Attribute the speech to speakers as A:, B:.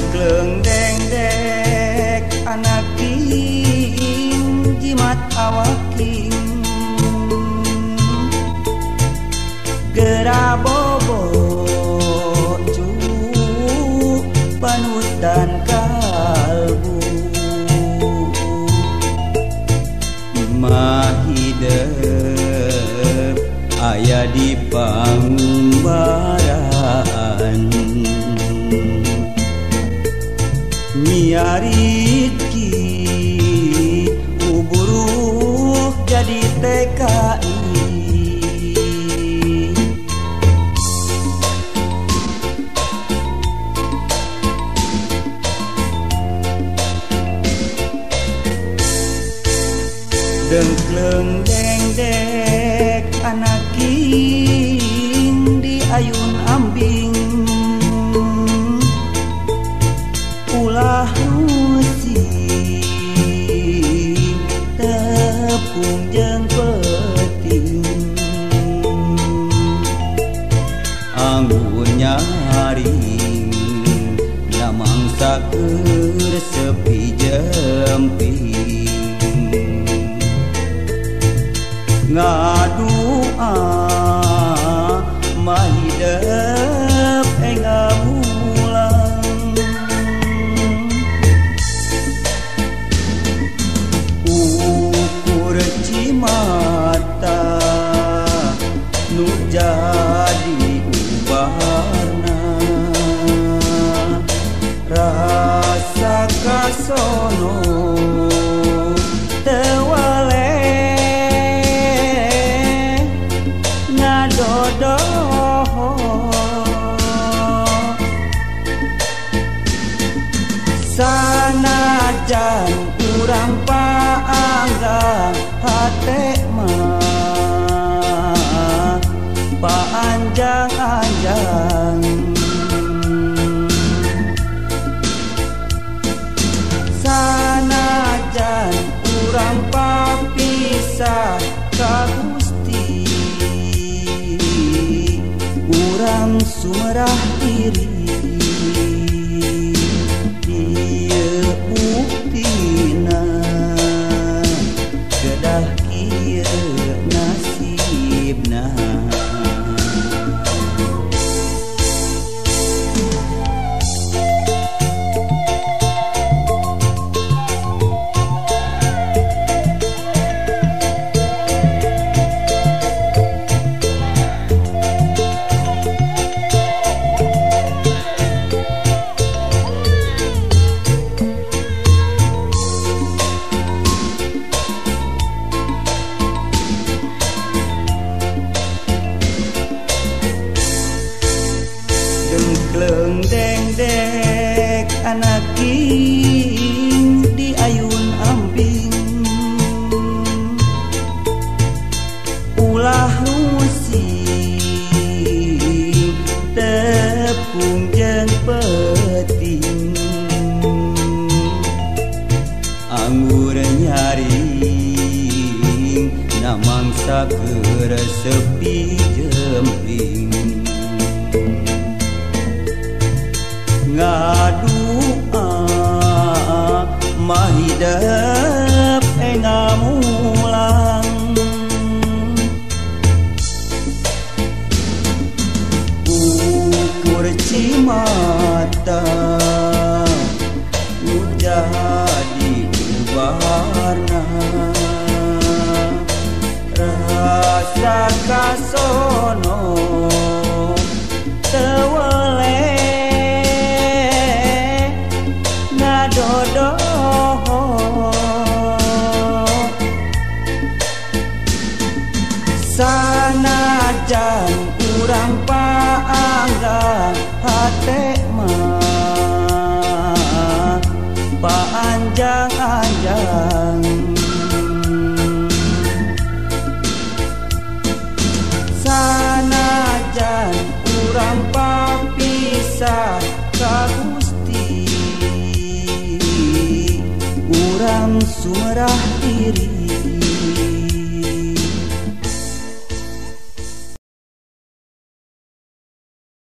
A: Dengkleng dengdek anak king jimat awaking gera bobo cu panutan kalbu mahidep aya di pangumbaran nyiariki uburuh jadi TKI dengkleng dengdek anak king di ayun ambing ulah musik tepung jeung peting anggun nyaring namangsa keur sepi jemping ngadua mahidep ngamulang ukur cimata nu jadi ubarna rasa kasono tewale sanajan urang paanggang hate mah paanjang-anjang sanajan urang papisah ka Gusti urang sumerah diri buktina kedah kieu nasibna dengkleng dengdek anak king di ayun ambing ulah musik tepung jeung peting anggur nyaring namangsa keur sepi jempling ngadua mahidep ngamulang ukur cimata nu jadi ubarna rasa kasono tewale dodo sanajan urang paanggang hate mah paanjang-anjang sanajan urang papisah ka Gusti urang sumerah diri